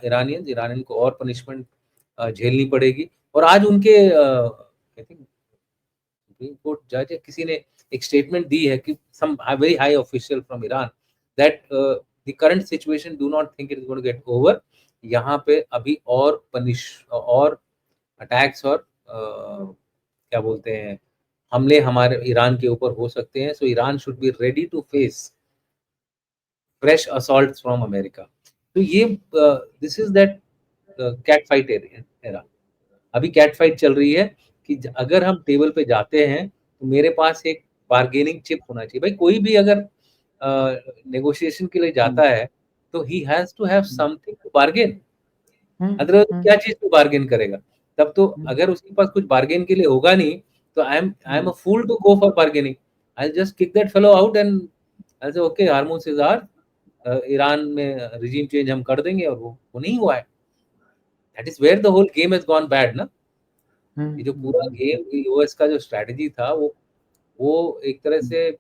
Iranians. Iranian को और punishment झेलनी पड़ेगी। और आज उनके आई थिंक सुप्रीम कोर्ट जज किसी ने एक स्टेटमेंट दी है कि some very high official from Iran that the current situation do not think it is going to get over. यहाँ पे अभी और अटैक्स और क्या बोलते हैं हमले हमारे ईरान के ऊपर हो सकते हैं। So Iran should be ready to face fresh assault from America. तो ये this is that cat fight era. अभी कैट फाइट चल रही है कि अगर हम टेबल पे जाते हैं तो मेरे पास एक बार्गेनिंग चिप होना चाहिए। भाई कोई भी अगर नेगोशिएशन के लिए जाता है तो he has to have something to bargain, otherwise क्या चीज पे बार्गेन करेगा? तब तो अगर उसके पास कुछ बार्गेन के लिए होगा नहीं तो I am a fool to go for bargaining. I just kick that fellow out and I say okay Hormuz is our, Iran में रिजीम चेंज हम कर देंगे। और वो नहीं हुआ है। That is where the whole game has gone bad ना। ये जो पूरा गेम यूएस का जो स्ट्रेटजी था वो एक तरह से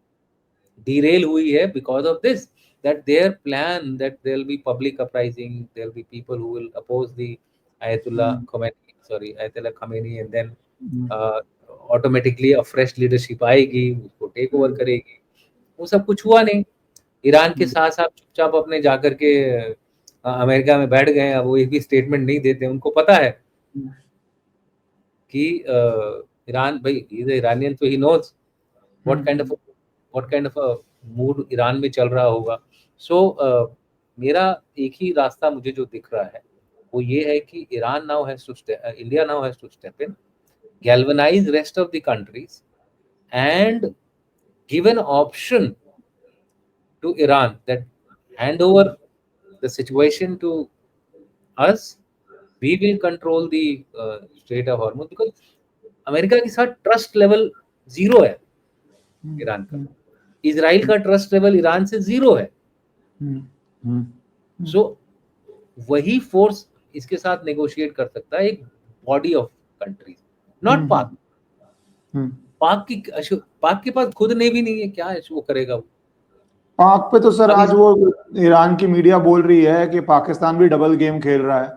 derail हुई है because of this, that their plan that there will be public uprising, there will be people who will oppose the Ayatollah Khamenei and then automatically a fresh leadership आएगी, उसको टेक ओवर करेगी। वो सब कुछ हुआ नहीं। ईरान के साथ साथ चुपचाप अपने जाकर के अमेरिका में बैठ गए। अब वो एक भी स्टेटमेंट नहीं देते। उनको पता है कि ईरान, भाई ईरानियन, तो he knows what kind of a mood Iran में चल रहा होगा। सो मेरा एक ही रास्ता मुझे जो दिख रहा है वो ये है कि Iran now has to India now has to step in, galvanize rest of the countries and give an option to Iran that hand over the situation to us, we will control the Strait of Hormuz, because America के साथ ट्रस्ट लेवल जीरो है ईरान का। इजराइल का ट्रस्ट लेवल ईरान से जीरो है। सो वही फोर्स इसके साथ नेगोशिएट कर सकता है, एक बॉडी ऑफ कंट्रीज, नॉट पाक। पाक के पास खुद ने भी नहीं है, क्या वो करेगा? वो पाक पे तो सर आज वो ईरान की मीडिया बोल रही है कि पाकिस्तान भी डबल गेम खेल रहा है।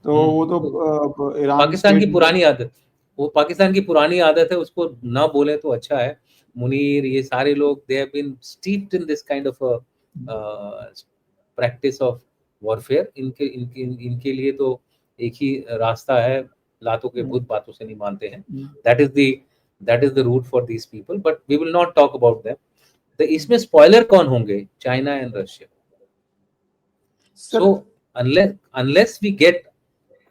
तो वो तो ईरान पाकिस्तान की पुरानी आदत, वो पाकिस्तान की पुरानी आदत है, उसको ना बोले तो अच्छा है। मुनीर, ये सारे लोग, they have been steeped in this kind of practice of warfare. इनके लिए तो एक ही रास्ता है, लातों के भूत बातों से नहीं मानते हैं। That is the root for these people, but we will not talk about them. तो इसमें स्पॉइलर कौन होंगे? China and Russia. So unless we get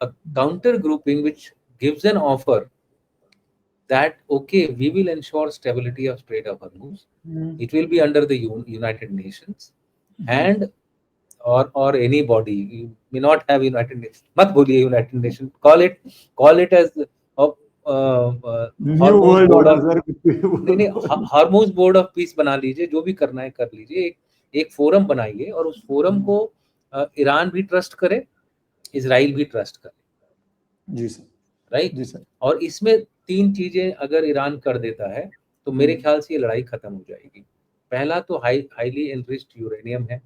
a counter grouping which gives an offer that okay, we will ensure stability of Strait of Hormuz, it will be under the United Nations and or any body. You may not have United Nations, mat boliye United Nations, call it as Hormuz Board of Hormuz Board of Peace बना लीजिए, जो भी करना है कर लीजिए। एक फोरम बनाइए और उस फोरम को ईरान भी ट्रस्ट करे, इजराइल भी ट्रस्ट करे। जी सर, राइट जी सर। और इसमें 3 चीजें अगर ईरान कर देता है तो मेरे ख्याल से ये लड़ाई खत्म हो जाएगी। पहला तो हाईली एनरिच्ड यूरेनियम है,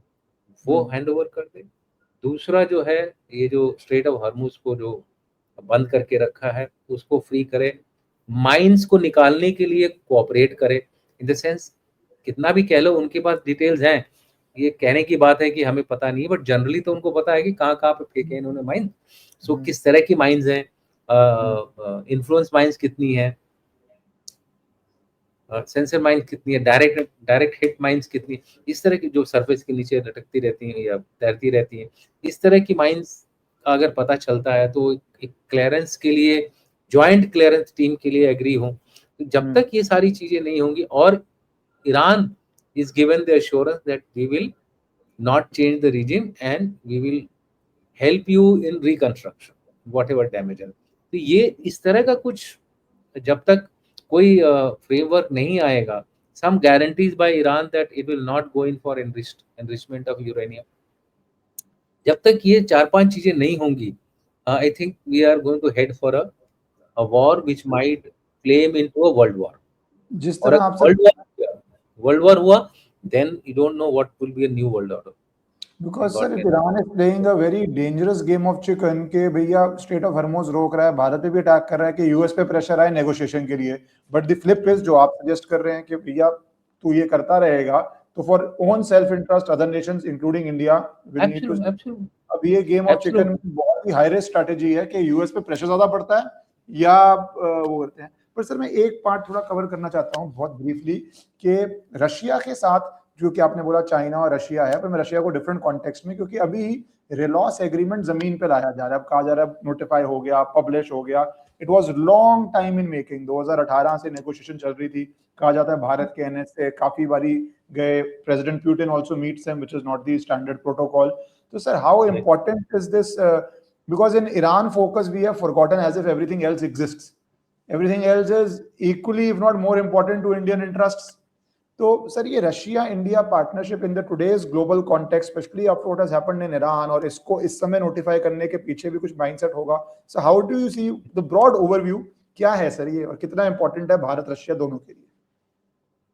वो हैंड ओवर कर दे। दूसरा जो है, ये जो स्ट्रेट ऑफ हॉर्मुज को जो बंद करके रखा है उसको फ्री करे। माइंस को निकालने के लिए कोऑपरेट करे, इन द सेंस कितना भी कह लो उनके पास डिटेल्स हैं। ये कहने की बात है कि हमें पता नहीं है, बट जनरली तो उनको पता है कि कहाँ पे फेंके इन्होंने माइन। सो किस तरह की माइंस हैं, इन्फ्लुएंस माइंस कितनी है, सेंसर माइंस कितनी है, डायरेक्ट हिट माइंस कितनी, इस तरह की जो सरफेस के नीचे लटकती रहती हैं या तैरती रहती हैं, इस तरह की माइंस का अगर पता चलता है तो एक क्लियरेंस के लिए, जॉइंट क्लियरेंस टीम के लिए एग्री हो। तो जब तक ये सारी चीजें नहीं होंगी और Iran is given the assurance that we will not change the regime and we will help you in reconstruction whatever damage है। तो ये इस तरह का कुछ जब तक कोई फ्रेमवर्क नहीं आएगा, some guarantees by Iran that it will not go in for enrichment of uranium, जब तक ये 4-5 चीजें नहीं होंगी, I think we are going to head for a war which might claim into a world war। जिस तरह आप वर्ल्ड वॉर हुआ then you don't know what will be a new world order. Because God sir, if can. Iran is playing a very dangerous game of chicken के भैया स्टेट ऑफ हर्मुज रोक रहा है, भारत पे भी अटैक कर रहा है कि यूएस पे प्रेशर आए नेगोशिएशन के लिए, बट द फ्लिप इज जो आप सजेस्ट कर रहे हैं कि भैया तू ये करता रहेगा तो for own self interest other nations including India will need to. Absolutely. अब ये गेम ऑफ चिकन Absolutely. बहुत ही हाई रिस्क स्ट्रेटेजी है कि यूएस पे प्रेशर ज्यादा पड़ता है या वो करते हैं। पर सर मैं एक पार्ट थोड़ा कवर करना चाहता हूँ बहुत ब्रीफली कि रशिया के साथ जो कि आपने बोला चाइना और रशिया है, पर मैं रशिया को डिफरेंट कॉन्टेक्स्ट में, क्योंकि अभी रिलॉस एग्रीमेंट जमीन पे लाया जा रहा है, अब कहा जा रहा है नोटिफाई हो गया, पब्लिश हो गया। It was long time in making, 2018 से नेगोशिएशन चल रही थी। कहा जाता है भारत के एनएस से काफी बारी गए, president Putin also meets them which is not the standard protocol. तो sir how important is this, because in Iran focus we have forgotten as if everything else exists, everything else is equally if not more important to Indian interests. तो सर ये Russia India partnership in the today's global context, specially after what has happened in Iran, और इसको इस समय नोटिफाई करने के पीछे भी कुछ माइंडसेट होगा। So how do you see the broad overview, क्या है सर ये और कितना इंपॉर्टेंट है भारत रशिया दोनों के लिए?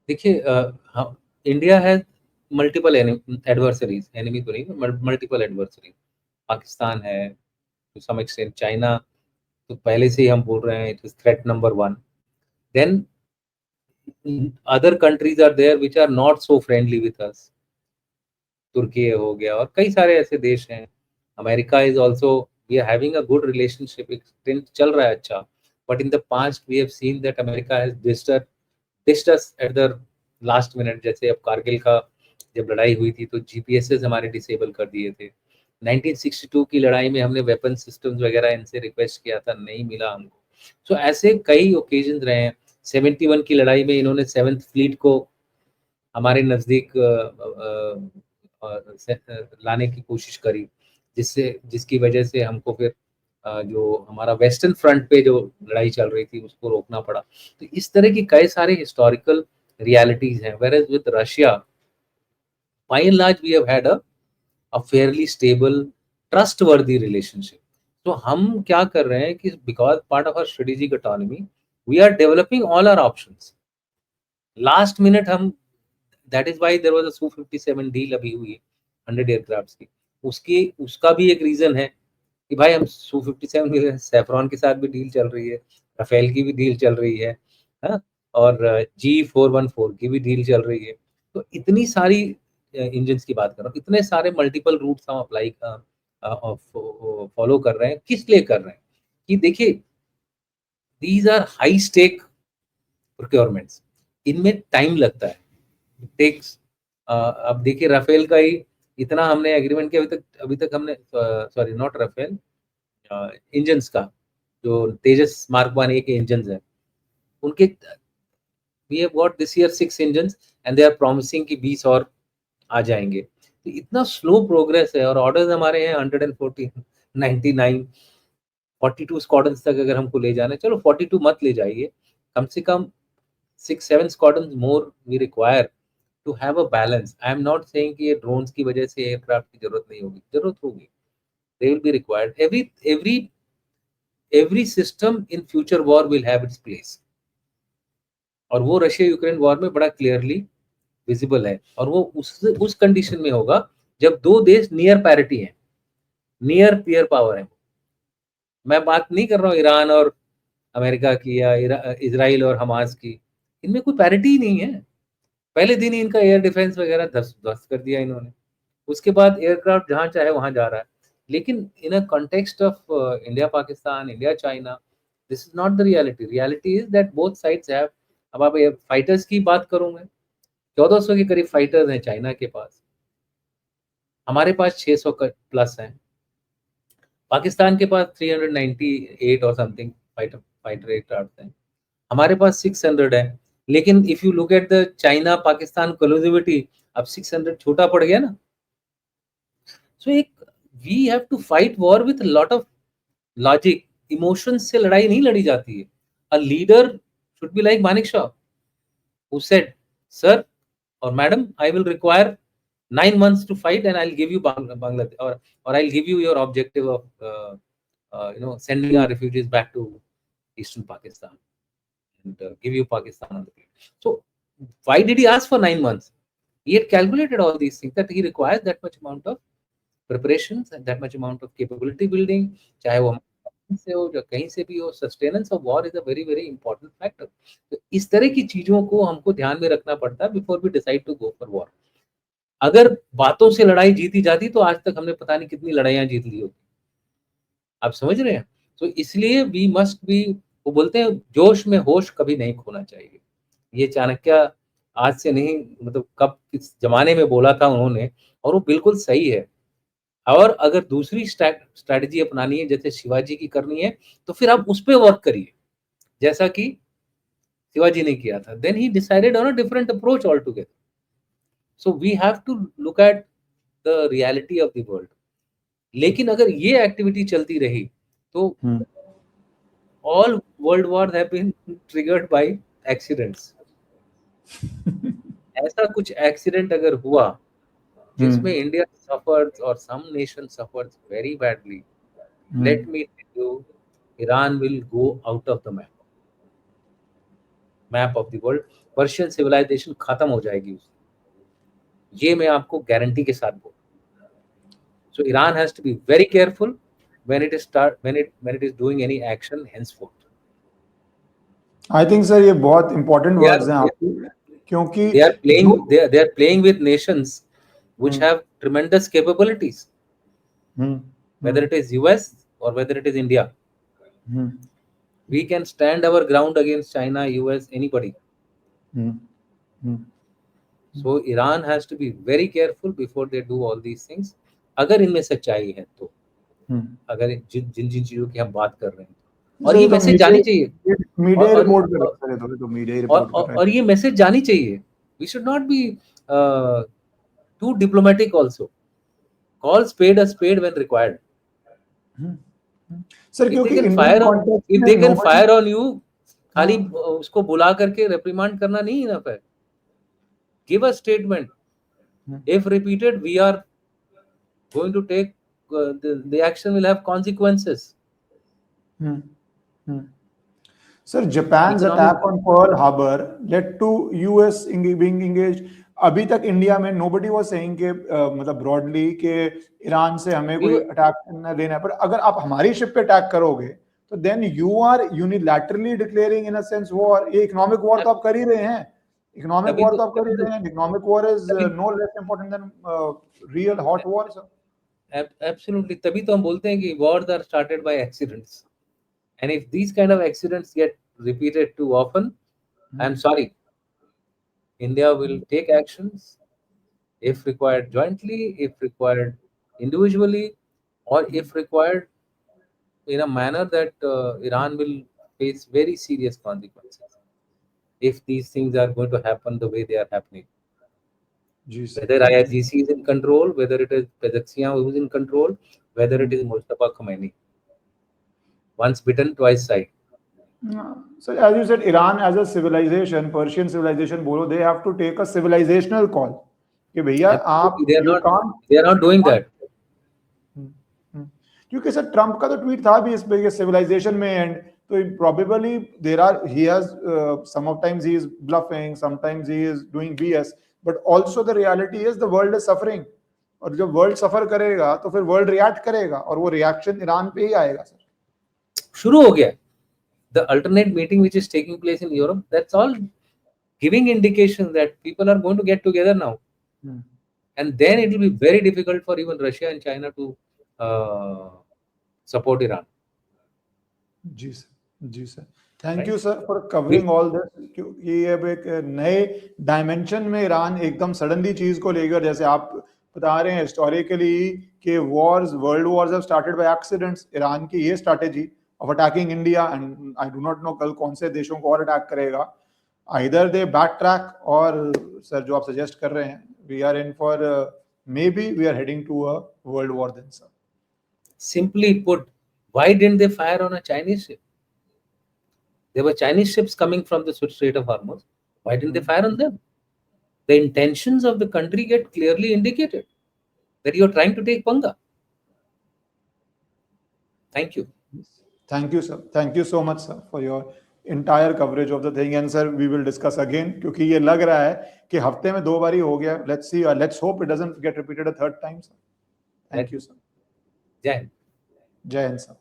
देखिए, इंडिया है मल्टीपल एडवर्सरीज, एनिमी तो नहीं, मल्टीपल एडवर्सरीज। पाकिस्तान है, टू सम एक्सटेंट चाइना, तो पहले से ही हम बोल रहे हैं it is threat number 1। Then other countries are there which are not so friendly with us, तुर्की हो गया और कई सारे ऐसे देश हैं। America is also, we are having a good relationship, extend चल रहा है अच्छा, but in the past we have seen that America has dissed us at the last minute. जैसे अब कारगिल का जब लड़ाई हुई थी तो जीपीएसएस हमारे डिसेबल कर दिए थे। 1962 की लड़ाई में हमने वेपन सिस्टम्स वगैरह इनसे रिक्वेस्ट किया था, नहीं मिला हमको। सो ऐसे कई ओकेजन रहे हैं। 71 की लड़ाई में इन्होंने 7th फ्लीट को हमारे नज़दीक लाने की कोशिश करी, जिसकी वजह से हमको फिर जो हमारा वेस्टर्न फ्रंट पे जो लड़ाई चल रही थी उसको रोकना पड़ा। तो इस तरह की कई सारे हिस्टोरिकल रियलिटीज हैं। Where as with Russia, by and large we have had a fairly stable trustworthy relationship. तो हम क्या कर रहे हैं कि because part of our strategic autonomy we are developing all our options. Last minute हम, that is why there was a Su-57 deal अभी हुई 100 एयरक्राफ्ट की। उसका भी एक रीजन है कि भाई हम Su-57 में सैफरॉन के साथ भी डील चल रही है, राफेल की भी डील चल रही है, हाँ? और G414 की भी डील चल रही है। तो इतनी सारी इंजन की बात कर रहा हूँ, इतने सारे मल्टीपल रूट्स हम अप्लाई फॉलो कर रहे हैं। किस लिए कर रहे हैं कि देखिए, these are high stake procurements, इनमें टाइम लगता है, टेक्स। अब देखिए राफेल का ही इतना हमने एग्रीमेंट किया अभी तक हमने, सॉरी नॉट राफेल, इंजन्स का, जो तेजस मार्क 1A के इंजन्स हैं उनके, we have got this year 6 engines and they are promising कि 20 और आ जाएंगे। तो इतना स्लो प्रोग्रेस है और ऑर्डर्स हमारे हैं 140, 99, 42 स्क्वाड्रन्स तक अगर हमको ले जाना है। चलो 42 मत ले जाइए, कम से कम 6-7 squadrons more we require to have a balance. I am not saying कि ये ड्रोन्स की वजह से एयरक्राफ्ट की जरूरत नहीं होगी, जरूरत होगी, they will be required. Every system in future war will have its place, और वो रशिया यूक्रेन वॉर में बड़ा क्लियरली विजिबल है। और वो उस कंडीशन में होगा जब दो देश नियर पैरिटी है, नियर पीयर पावर है। मैं बात नहीं कर रहा हूँ ईरान और अमेरिका की या इजराइल और हमास की, इनमें कोई पैरिटी ही नहीं है। पहले दिन ही इनका एयर डिफेंस वगैरह ध्वस्त कर दिया इन्होंने, उसके बाद एयरक्राफ्ट जहां चाहे वहां जा रहा है। लेकिन in a context of India Pakistan, India China, this is not the reality. Reality is that both sides have, अब आप फाइटर्स की बात करूंगा, 1400 के करीब फाइटर्स हैं चाइना के पास, हमारे पास 600 प्लस हैं, पाकिस्तान के पास 398 और समथिंग फाइटर एयरक्राफ्ट हैं, हमारे पास 600 है। लेकिन if you look at the China Pakistan collusivity, अब 600 छोटा पड़ गया ना। सो एक we have to fight war with lot of logic, emotions से लड़ाई नहीं लड़ी जाती है। A leader should be like Manekshaw, who said sir or madam, I will require 9 months to fight and I'll give you Bangladesh, or I'll give you your objective of sending our refugees back to eastern Pakistan and give you Pakistan on the plate. So why did he ask for 9 months? He had calculated all these things that he requires that much amount of preparations and that much amount of capability building. चाहे वो से हो या कहीं से भी हो, sustenance of war is a very very important factor. तो इस तरह की चीजों को हमको ध्यान में रखना पड़ता है before we decide to go for war. अगर बातों से लड़ाई जीती जाती तो आज तक हमने पता नहीं कितनी लड़ाइयां जीत ली होती. आप समझ रहे हैं? तो इसलिए वी मस्ट बी, वो बोलते हैं जोश में होश कभी नहीं खोना चाहिए. ये चाणक्य आज से नहीं, मतलब कब किस जमाने में बोला था उन्होंने, और वो बिल्कुल सही है. और अगर दूसरी स्ट्रैटेजी अपनानी है जैसे शिवाजी की करनी है तो फिर आप उस पर वर्क करिए जैसा कि शिवाजी ने किया था. Then he decided on a different approach altogether. So we have to look at the reality of the world. लेकिन अगर ये एक्टिविटी चलती रही तो all world war have been triggered by accidents. ऐसा कुछ एक्सीडेंट अगर हुआ जिसमें इंडिया सफर्स और some nation suffers very badly, let me tell you, Iran will go out of the map of the world. Persian civilisation खत्म हो जाएगी उससे, ये मैं आपको गारंटी के साथ बोल. So Iran has to be very careful when it is doing any action henceforth. I think sir ये बहुत इंपॉर्टेंट वर्ड्स हैं आपके, क्योंकि they are playing with nations which have tremendous capabilities, whether it is US or whether it is India. We can stand our ground against China, US, anybody. So Iran has to be very careful before they do all these things. अगर इनमें सच्चाई है तो, अगर जिन जिन चीजों की हम बात कर रहे हैं, और ये मैसेज जानी चाहिए. मीडिया रिपोर्ट कर रहा है, तो मीडिया रिपोर्ट कर रहा है, और ये मैसेज जानी चाहिए. We should not be too diplomatic also. Call spade a spade when required. Sir क्योंकि if they can fire on you, खाली उसको बुला करके reprimand करना नहीं enough है. Give a statement. If repeated, we are going to take the action will have consequences. Sir, Japan's attack on Pearl Harbor led to US being engaged. अभी तक इंडिया में nobody was saying कि मतलब broadly कि ईरान से हमें कोई अटैक लेना है, पर अगर आप हमारी शिप पे अटैक करोगे तो then you are unilaterally declaring in a sense war. ये इकोनॉमिक वॉर तो आप कर ही रहे हैं. इकोनॉमिक वॉर तो आप कर ही रहे हैं. Economic war is no less important than real hot war, sir. Absolutely. तभी तो हम बोलते हैं कि wars are started by accidents. And if these kind of accidents get repeated too often, I'm sorry, India will take actions, if required jointly, if required individually, or if required in a manner that Iran will face very serious consequences if these things are going to happen the way they are happening. Whether IRGC is in control, whether it is Pezeshkian who is in control, whether it is Mustafa Khomeini. Once bitten, twice shy. So as you said, Iran as a civilization, Persian civilization, bolo, they have to take a civilizational call. कि भैया आप they are not doing that. क्योंकि सर ट्रम्प का तो ट्वीट था भी इस पे civilization में एंड तो probably he has sometimes he is bluffing, sometimes he is doing BS, but also the reality is the world is suffering. और जब वर्ल्ड सफर करेगा तो फिर वर्ल्ड रिएक्ट करेगा और वो रिएक्शन ईरान पे ही आएगा. सर शुरू हो गया. The alternate meeting which is taking place in Europe, that's all giving indication that people are going to get together now. And then it will be very difficult for even Russia and China to support Iran. जी sir. Thank you sir for covering all this. क्योंकि अब एक नए डायमेंशन में ईरान एकदम सडनली चीज को लेकर, जैसे आप बता रहे हैं हिस्टोरिकली कि world Wars have started by accidents. Iran की ये strategy of attacking India, and I do not know कल कौन से देशों को और अटैक करेगा. Either they backtrack or sir जो आप सजेस्ट कर रहे हैं, we are in for maybe we are heading to a world war then, sir. Simply put, why didn't they fire on a Chinese ship? There were Chinese ships coming from the Strait of Hormuz. Why didn't they fire on them? The intentions of the country get clearly indicated that you are trying to take Panga. Thank you. Thank you, sir. Thank you so much, sir, for your entire coverage of the thing, and sir we will discuss again, क्योंकि ये लग रहा है कि हफ्ते में 2 बार ही हो गया. Let's see, let's hope it doesn't get repeated a third time, sir. Thank you, sir. जय हिंद. जय हिंद, sir.